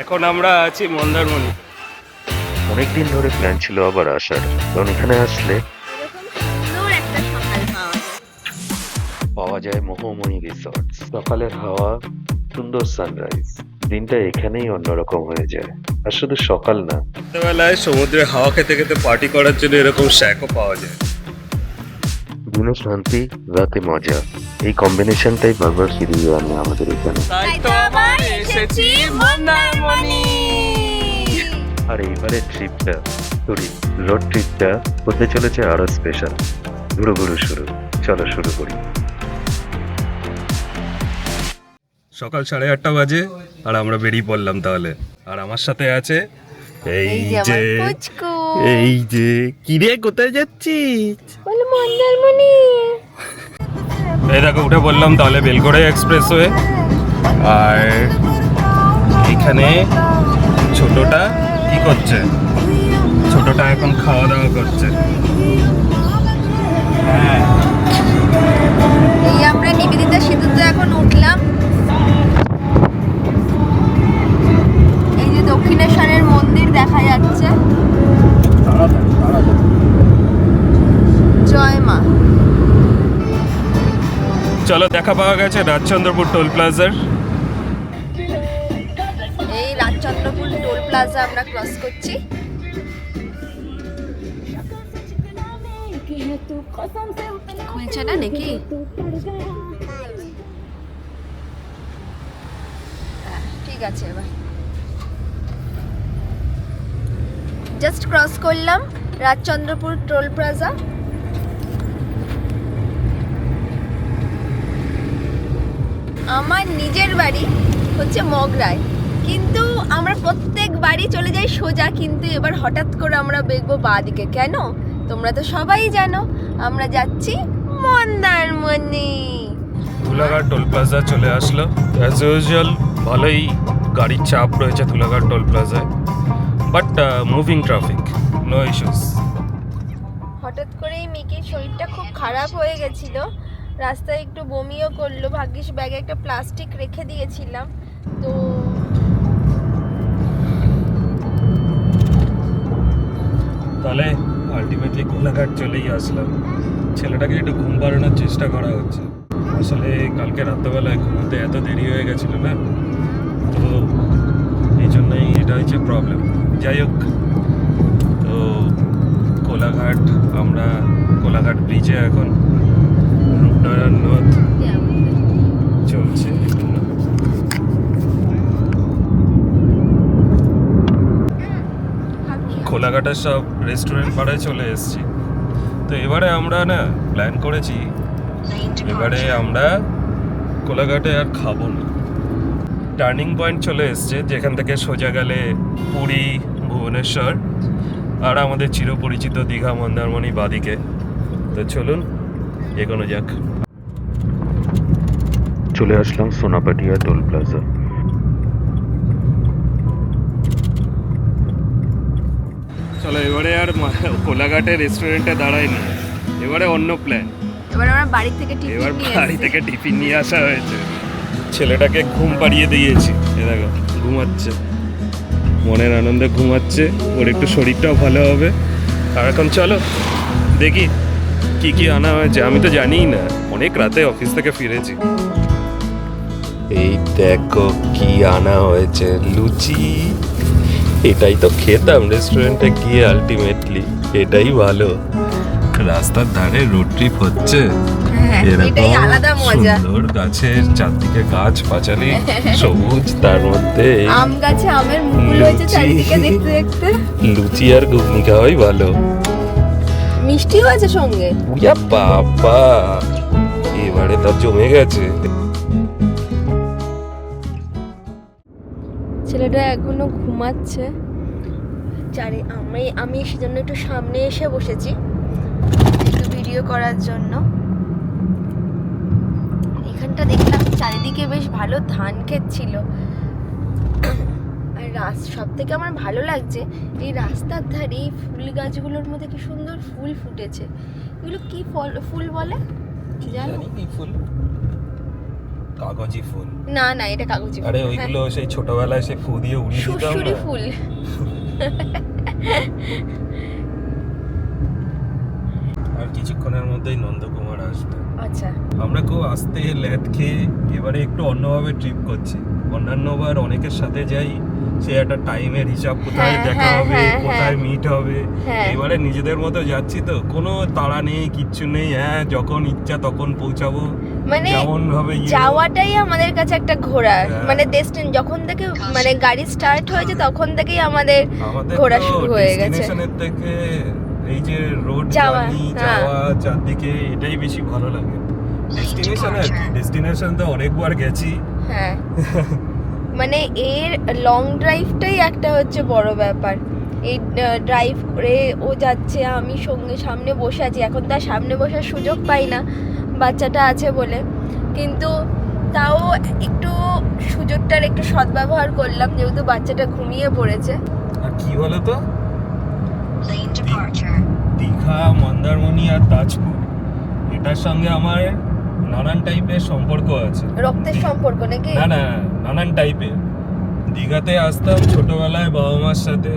এখন আমরা আছি মন্দারমণি। অনেকদিন ধরে প্ল্যান ছিল আবার আসার, কারণ এখানে আসলে এরকম সুন্দর একটা সকাল পাওয়া যায় মোহময়ী রিসর্ট, সকালের হাওয়া, সুন্দর সানরাইজ। দিনটা এখানেই অন্যরকম হয়ে যায়। আর শুধু সকাল না, রাত্রেবেলায় সমুদ্রে হাওয়া খেতে খেতে পার্টি করার জন্য এরকম শ্যাকও পাওয়া যায়। দিনে শান্তি, রাতে মজা, এই কম্বিনেশনটাই বারবার ফিরিয়ে আনে আমাদের এখানে। তাই তো আবার এসেছি মন্দারমণি। আর এইবারে ট্রিপটা রোড ট্রিপটা হতে চলেছে আরো স্পেশাল। ঘুরু ঘুরু শুরু, চলো শুরু করি। সকাল 8:30 বাজে আর আমরা বেরিয়ে পড়লাম তাহলে। আর আমার সাথে আছে এই যে কিরে, কোথায় যাচ্ছিস? বলো মন্দারমণি। এই দেখো উঠে পড়লাম তাহলে বেলগড়ে এক্সপ্রেসওয়ে। আর এখানে ছোটটা কি করছে? ছোটটা এখন খাওয়া দাওয়া করছে। এই আমরা নিবেদিতা সেতুতে এখন উঠলাম। এই যে দক্ষিণেশ্বরের মন্দির দেখা যাচ্ছে। জয় মা। চলো, দেখা পাওয়া গেছে রাজচন্দ্রপুর টোল প্লাজার। এই রাজচন্দ্রপুর টোল প্লাজা আমরা ক্রস করছি। খুলছে না নাকি? ঠিক আছে, এবার জাস্ট ক্রস করলাম রাজচন্দ্রপুর টোল প্লাজা। আমার নিজের বাড়ি হচ্ছে মগরায়, কিন্তু আমরা প্রত্যেক বাড়ি চলে যাই সোজা, কিন্তু এবার হঠাৎ করে আমরা দেখবো বাঁদিকে। কেন? তোমরা তো সবাই জানো, আমরা যাচ্ছি মন্দারমণি। ধুলাঘাট টোল প্লাজা চলে আসলো। অ্যাজ ইউজুয়াল ভালোই গাড়ির চাপ রয়েছে ধুলাঘাট টোল প্লাজায়, but moving traffic, no issues. হঠাৎ করেই মিকির শরীরটা খুব খারাপ হয়ে গেছিল, রাস্তায় একটু বমিও করলো। ভাগ্যিস ব্যাগে একটা প্লাস্টিক রেখে দিয়েছিলাম। তো তাহলে আলটিমেটলি কোলাঘাট চলেই আসলাম। ছেলেটাকে একটু ঘুম পাড়ানোর চেষ্টা করা হচ্ছে। আসলে কালকে রাত্রেবেলায় ঘুমোতে এত দেরি হয়ে গেছিল না, তো এই জন্যই এটা হচ্ছে প্রবলেম। যাই হোক, তো কোলাঘাট, আমরা কোলাঘাট ব্রিজে এখন রূপনারায়ণ নদ চলছে। কোলাঘাটের সব রেস্টুরেন্ট পাড়ায় চলে এসেছি। তো এবারে আমরা না প্ল্যান করেছি, এবারে আমরা কোলাঘাটে আর খাবো না। টার্নিং পয়েন্ট চলে এসছে, যেখান থেকে সোজা গেলে পুরী, ভুবনেশ্বর, আর আমাদের চিরপরিচিত দীঘা মন্দারমণি বাদিকে। তো চলুন এগোনো যাক। চলে আসলাম সোনাপাটিয়া টোল প্লাজা। চলো, এবারে আর কোলাঘাটের রেস্টুরেন্টে দাঁড়াই না, এবারে অন্য প্ল্যান। এবার আমরা বাড়ি থেকে এবার টিফিন নিয়ে বাড়ি এসেছি। থেকে টিফিন নিয়ে আসা হয়েছে। ছেলেটাকে ঘুম পাড়িয়ে দিয়েছি, এ দেখো ঘুমাচ্ছে, মনের আনন্দে ঘুমাচ্ছে। ওর একটু শরীরটাও ভালো হবে। আর এখন চলো দেখি কি কি আনা হয়েছে, আমি তো জানিই না, অনেক রাতে অফিস থেকে ফিরেছি। এই দেখো কি আনা হয়েছে, লুচি। এটাই তো খেতাম রেস্টুরেন্টে গিয়ে, আলটিমেটলি এটাই ভালো। রাস্তার ধারে রোড ট্রিপ হচ্ছে, হ্যাঁ, এটাই আলাদা মজা। সুন্দর গাছের চারদিকে গাছ পাঁচালি সবুজ, তার মধ্যে এই আম গাছে আমের মুকুল হয়েছে লুচি। চারিদিকে দেখতে দেখতে। লুচি আর ঘুগনি খাওয়াই ভালো। মিষ্টিও আছে সঙ্গে। উয়া বাবা, এবারে তার জমে গেছে। ছেলেটা এখনো ঘুমাচ্ছে। আমি সেজন্য একটু সামনে এসে বসেছি একটু ভিডিও করার জন্য। এখানটা দেখলাম চারিদিকে বেশ ভালো ধান ক্ষেত ছিল। আর সব থেকে আমার ভালো লাগছে এই রাস্তার ধারে এই ফুল গাছগুলোর মধ্যে কি সুন্দর ফুল ফুটেছে। এগুলো কি ফুল বলে জানো? কাগজি ফুল। না না, এটা কাগজি ফুল। আরে ওইগুলো সেই ছোটবেলায় সে ফু দিয়ে উড়িয়ে দিতাম সুরসুরি না। ফুল। আর কিছুক্ষণের মধ্যেই নন্দকুমার আসবে। আচ্ছা, আমরা খুব আস্তে ল্যাদ খেয়ে এবারে একটু অন্যভাবে ট্রিপ করছি। অন্যান্যবার অনেকের সাথে যাই, সে একটা টাইমের হিসাব, কোথায় হ্যাঁ, দেখা হ্যাঁ, হবে, হ্যাঁ, কোথায় মিট হবে। হ্যাঁ। এবারে নিজেদের মতো যাচ্ছি তো, কোনো তাড়া নেই, কিচ্ছু নেই। হ্যাঁ, যখন ইচ্ছা তখন পৌঁছাবো, মানে যেমন ভাবে যাওয়াটাই আমাদের কাছে একটা ঘোরা, হ্যাঁ। মানে ডেস্টিনি। যখন থেকে মানে গাড়ি স্টার্ট হয়েছে তখন থেকেই আমাদের আমাদের ঘোরা তো শুরু হয়ে গেছে। ডেস্টিনেশনের থেকে এই যে রোড যাওয়া, জার্নি, হ্যাঁ। যাওয়া চারদিকে, এটাই বেশি ভালো লাগে। ডেস্টিনেশন আর কি, ডেস্টিনেশন তো অনেকবার গেছি। হ্যাঁ, মানে এর লং ড্রাইভটাই একটা হচ্ছে বড় ব্যাপার। এই ড্রাইভ করে ও যাচ্ছে, আমি সঙ্গে সামনে বসে আছি। এখন তার সামনে বসার সুযোগ পাই না, বাচ্চাটা আছে বলে, কিন্তু তাও একটু সুযোগটার একটু সদ্ব্যবহার করলাম, যেহেতু বাচ্চাটা ঘুমিয়ে পড়েছে। আর কি বলতো, দীঘা, মন্দারমণি আর তাজপুর, এটার সঙ্গে আমার নানান টাইপের সম্পর্ক আছে। রক্তের সম্পর্ক নাকি? না না, নানান টাইপের। দীঘাতে আসতাম ছোটবেলায় বাবা মার সাথে,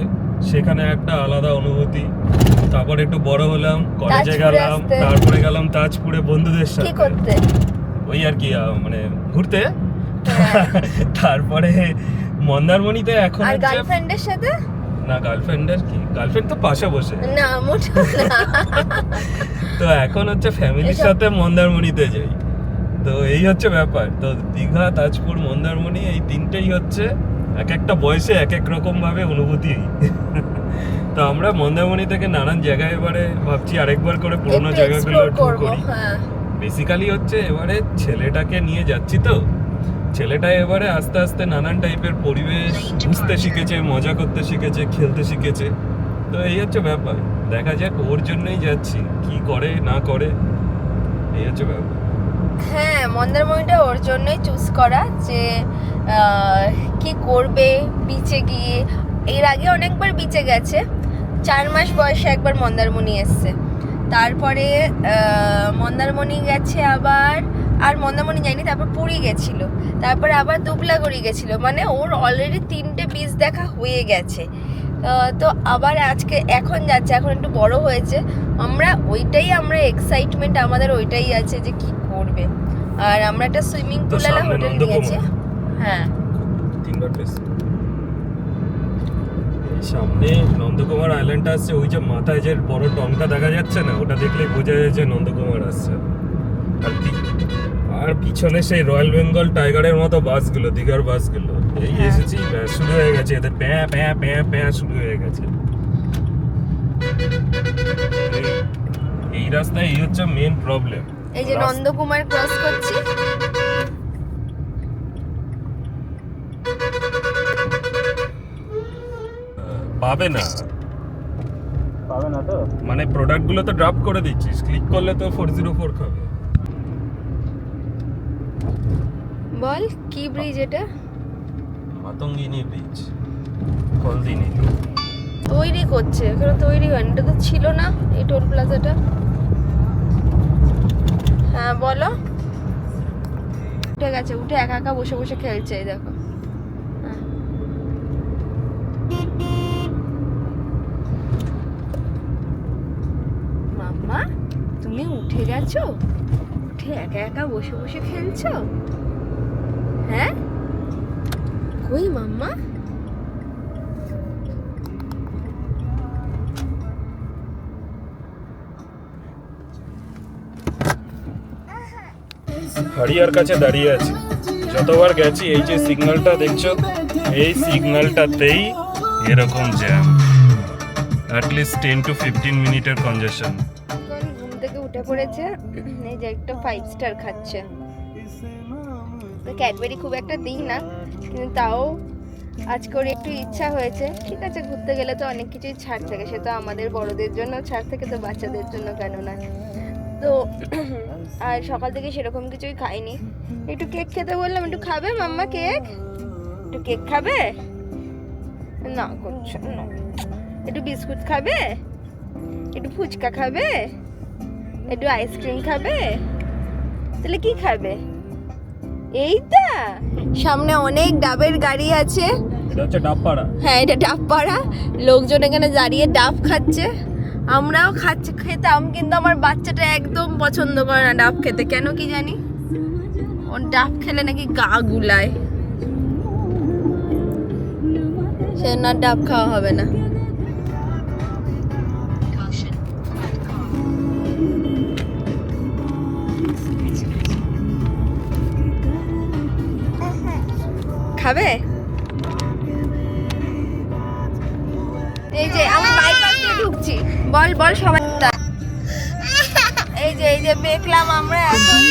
সেখানে একটা আলাদা অনুভূতি। তারপর একটু বড় হলাম, কলেজে তাজপুরে গেলাম, আসতে। তারপরে গেলাম তাজপুরে বন্ধুদের কি সাথে। করতে? ওই আর কি, মানে ঘুরতে। হ্যাঁ। তারপরে মন্দারমণিতে এখন আর হচ্ছে, গার্লফ্রেন্ডের সাথে? না গার্লফ্রেন্ডের কি, গার্লফ্রেন্ড তো পাশে বসে। না, মোটেও না। তো এখন হচ্ছে ফ্যামিলির এসব- সাথে মন্দারমণিতে যাই। তো এই হচ্ছে ব্যাপার। তো দীঘা, তাজপুর, মন্দারমণি, এই তিনটেই হচ্ছে এক একটা বয়সে এক এক রকম ভাবে অনুভূতি। তো আমরা মন্দারমণি থেকে নানান জায়গায় এবারে ভাবছি আরেকবার করে পুরোনো একটু জায়গাগুলো explore ট্যুর করবো, করি। হ্যাঁ। বেসিক্যালি হচ্ছে এবারে ছেলেটাকে নিয়ে যাচ্ছি তো, ছেলেটা এবারে আস্তে আস্তে নানান টাইপের পরিবেশ বুঝতে শিখেছে, মজা করতে শিখেছে, খেলতে শিখেছে। তো এই হচ্ছে ব্যাপার, দেখা যাক ওর জন্যই যাচ্ছি, কি করে না করে, এই হচ্ছে ব্যাপার। হ্যাঁ, মন্দারমণিটা ওর জন্যই চুজ করা, যে কি করবে বিচে গিয়ে। এর আগে অনেকবার বিচে গেছে, 4 মাস বয়সে একবার মন্দারমণি এসছে। তারপরে মন্দারমণি গেছে আবার, আর মন্দারমণি যায়নি, তারপর পুরী গেছিল, তারপরে আবার দুবলাগড়ি গেছিল। মানে ওর অলরেডি 3টে বিচ দেখা হয়ে গেছে। তো আবার আজকে এখন যাচ্ছে, এখন একটু বড় হয়েছে। আমরা এক্সাইটমেন্ট আমাদের ওইটাই আছে যে কি করবে। আর আমরা একটা সুইমিং তো পুল আলা সামনে হোটেল নন্দকুমার। নিয়েছি। হ্যাঁ, 3বার বেশ। এই সামনে নন্দকুমার আইল্যান্ডটা আসছে, ওই যে মাথায় যে বড় টংটা দেখা যাচ্ছে না, ওটা দেখলেই বোঝা যায় যে নন্দকুমার আসছে। আর পিছনে সেই রয়্যাল বেঙ্গল টাইগারের মতো বাসগুলো, দীঘার বাসগুলো, এই হ্যাঁ। এসেছি, ব্যাস শুরু হয়ে গেছে, এদের প্যাঁ প্যাঁ প্যাঁ প্যাঁ শুরু হয়ে গেছে। এই রাস্তায় এই হচ্ছে মেন প্রবলেম। এই যে নন্দকুমার ক্রস করছি। পাবে না তো, মানে প্রোডাক্টগুলো তো ড্রপ করে দিচ্ছিস, ক্লিক করলে তো 404 খাবে। বল কি ব্রিজ এটা? মাতঙ্গিনী ব্রিজ, হলদিনী। তৈরি করছে, এখানে তৈরি হয়নি, এটা তো ছিল না এই টোল প্লাজাটা। হ্যাঁ বলো। উঠে গেছে, উঠে একা একা বসে বসে খেলছে, এই দেখো। হ্যাঁ। মাম্মা, তুমি উঠে গেছো? উঠে একা একা বসে বসে খেলছো? হ্যাঁ, কই মাম্মা? হারিয়ার কাছে দাঁড়িয়ে আছি, যতবার গেছি এই যে সিগন্যালটা দেখছো, এই সিগন্যালটাতেই এরকম জ্যাম, অ্যাটলিস্ট 10 to 15 মিনিটের কনজেশন। ঘুম থেকে উঠে পড়েছে, এই যে একটা 5 স্টার খাচ্ছে। তো ক্যাডবেরি খুব একটা দিই না, কিন্তু তাও আজকে ওর একটু ইচ্ছা হয়েছে। ঠিক আছে, ঘুরতে গেলে তো অনেক কিছুই ছাড় থাকে, সে তো আমাদের বড়দের জন্য ছাড় থাকে, তো বাচ্চাদের জন্য কেন না। তো আর সকাল থেকে সেরকম কিছুই খাইনি, একটু কেক খেতে বললাম, একটু খাবে মাম্মা কেক? একটু কেক খাবে? না করছো না। একটু বিস্কুট খাবে? একটু ফুচকা খাবে? একটু আইসক্রিম খাবে? তাহলে কি খাবে? এইটা সামনে অনেক ডাবের গাড়ি আছে। এটা হচ্ছে ডাবপাড়া। হ্যাঁ, এটা ডাবপাড়া। লোকজন এখানে দাঁড়িয়ে ডাব খাচ্ছে, আমরাও খাচ্ছি, খেতাম, কিন্তু আমার বাচ্চাটা একদম পছন্দ করে না ডাব খেতে, কেন কি জানি। ও ডাব খেলে নাকি গা গুলায়, সে না ডাব খাওয়া হবে না। খাবে? এই যে আমি বাইপাস দিয়ে ঢুকছি, বল বল সবাই। এই যে দেখলাম আমরা এখন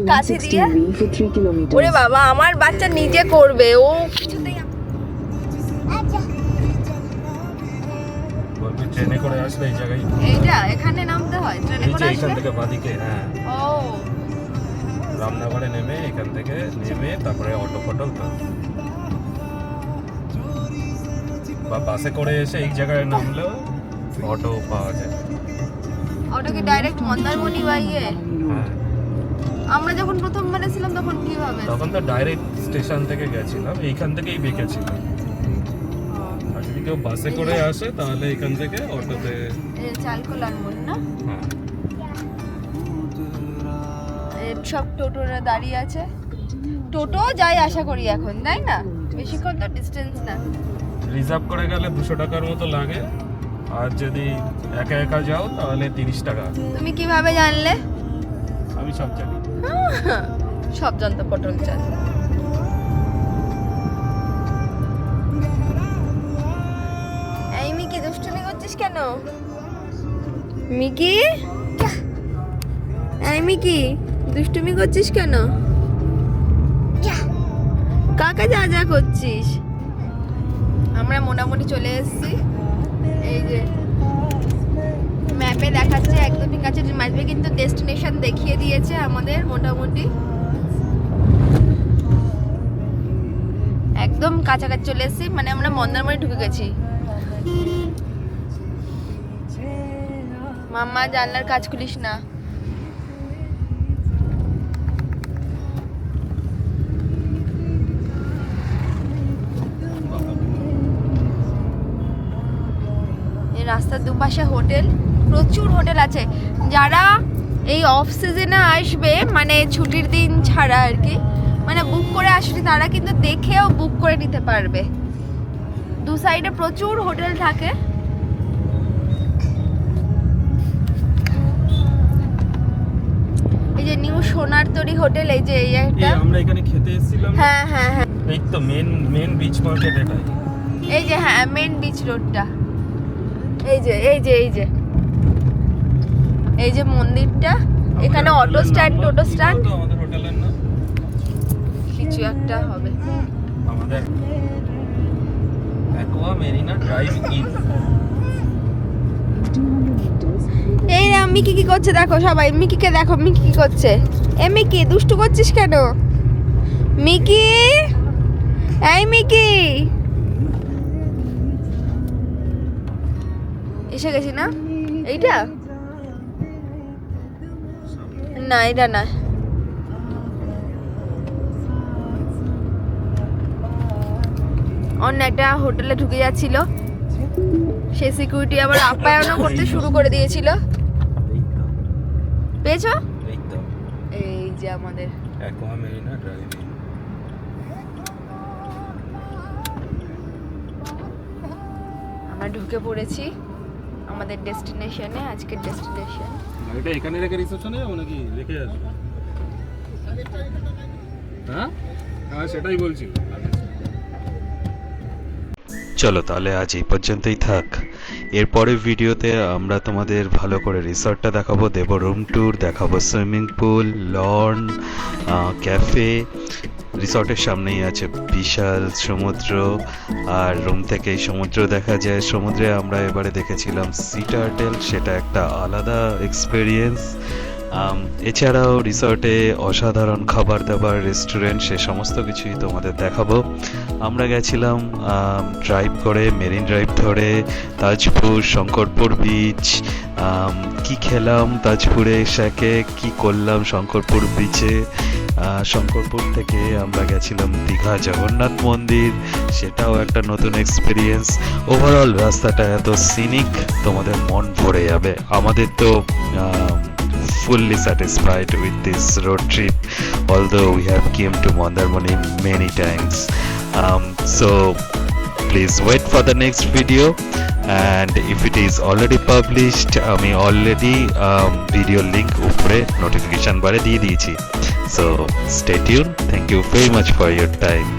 কাছে দিয়ে। ওরে বাবা, আমার বাচ্চা নিজে করবে, ও কিছুতেই। বলবি ট্রেনে করে আসলে এই জায়গায়, এইটা এখানে নামতে হয় ট্রেনে এই করে যে এখান আসলে? থেকে বাদিকে, হ্যাঁ ও রামনগরে নেমে, এখান থেকে নেমে তারপরে অটো ফটো বা বাসে করে এসে এই জায়গায় নামলেও অটো পাওয়া যায়। অটো কি ডাইরেক্ট মন্দারমণি বা ইয়ে? হ্যাঁ, আমরা যখন প্রথম ছিলাম তখন কিভাবে? তখন তো ডাইরেক্ট স্টেশন থেকে গেছিলাম, এইখান থেকেই বেঁকেছিলাম। আর যদি কেউ বাসে করে আসে তাহলে এখান থেকে অটোতে। এই চালকোলার মোড় না? হ্যাঁ, এই সব টোটোরা দাঁড়িয়ে আছে, টোটো যাই আশা করি এখন, তাই না? বেশিক্ষণ তো ডিস্টেন্স না। রিজার্ভ করে গেলে 200 টাকার মতো লাগে, আর যদি একা একা যাও তাহলে 30 টাকা। তুমি কিভাবে জানলে? আমি সব জানি। সব জানতো পটল চাল। এই মিকি, দুষ্টুমি করছিস কেন? মিকি, এই মিকি, দুষ্টুমি করছিস কেন? কাকা যা যা করছিস? আমরা মোটামুটি চলে এসেছি। এই যে ম্যাপে দেখাচ্ছে একদমই কাছে, ম্যাপে কিন্তু ডেস্টিনেশন দেখিয়ে দিয়েছে আমাদের মোটামুটি একদম কাছাকাছি চলে এসেছি, মানে আমরা মন্দারমণি ঢুকে গেছি। মাম্মা জানলার কাজ খুলিস না। এই রাস্তার দুপাশে হোটেল, প্রচুর হোটেল আছে। যারা এই অফ সিজনে আসবে, মানে ছুটির দিন ছাড়া আর কি, মানে বুক করে আসবে, তারা কিন্তু দেখেও বুক করে নিতে পারবে। দু সাইডে প্রচুর হোটেল থাকে। এই যে নিউ সোনারতরী হোটেল, এই যে এই একটা। আমরা এখানে খেতে এসেছিলাম। হ্যাঁ হ্যাঁ হ্যাঁ, এই তো মেন বিচ মার্কেট এটাই। এই যে হ্যাঁ মেন বিচ রোডটা। এই যে এই যে এই যে এই যে মন্দিরটা, এখানে অটো স্ট্যান্ড, টোটো স্ট্যান্ড, আমাদের হোটেলের নাম কিছু একটা হবে। আমাদের অ্যাকোয়া মেরিনা ড্রাইভ ইন। এই রে, মিকি কি করছে দেখো সবাই, মিকিকে দেখো, মিকি কি করছে। এ মিকি, দুষ্টু করছিস কেন? মিকি, এই মিকি, এসে গেছি না? এইটা না, এটা না। অন্য একটা হোটেলে ঢুকে যাচ্ছিল, সে সিকিউরিটি আবার আপ্যায়নও করতে শুরু করে দিয়েছিল। পেয়েছো? এই তো এই যে আমাদের অ্যাকোয়া মেরিনা ড্রাইভ ইন। আমরা ঢুকে পড়েছি আমাদের ডেস্টিনেশনে, আজকের ডেস্টিনেশন। এটা এখানে রেখে রিসেপশনে যাবো নাকি রেখে আসবো? হ্যাঁ হ্যাঁ, সেটাই বলছি। চলো তাহলে আজ এই পর্যন্তই থাক। এরপরের ভিডিওতে আমরা তোমাদের ভালো করে রিসর্টটা দেখাবো, দেব রুম ট্যুর, দেখাবো সুইমিং পুল, লন, ক্যাফে। রিসর্টের সামনেই আছে বিশাল সমুদ্র, আর রুম থেকেই সমুদ্র দেখা যায়। সমুদ্রে আমরা এবারে দেখেছিলাম সি টার্টেল, সেটা একটা আলাদা এক্সপেরিয়েন্স। এছাড়াও রিসর্টে অসাধারণ খাবার দাবার, রেস্টুরেন্ট, সে সমস্ত কিছুই তোমাদের দেখাবো। আমরা গেছিলাম ড্রাইভ করে, মেরিন ড্রাইভ ধরে তাজপুর, শঙ্করপুর বিচ। কি খেলাম তাজপুরে, শাকে কি করলাম শঙ্করপুর বিচে, শঙ্করপুর থেকে আমরা গেছিলাম দীঘা জগন্নাথ মন্দির, সেটাও একটা নতুন এক্সপিরিয়েন্স। ওভারঅল রাস্তাটা এত সিনিক, তোমাদের মন ভরে যাবে। আমাদের তো fully satisfied with this road trip, although we have came to Mandarmani many times. So please wait for the next video, and if it is already published, আমি already video link উপরে notification বারে দিয়ে দিয়েছি। So stay tuned. Thank you very much for your time.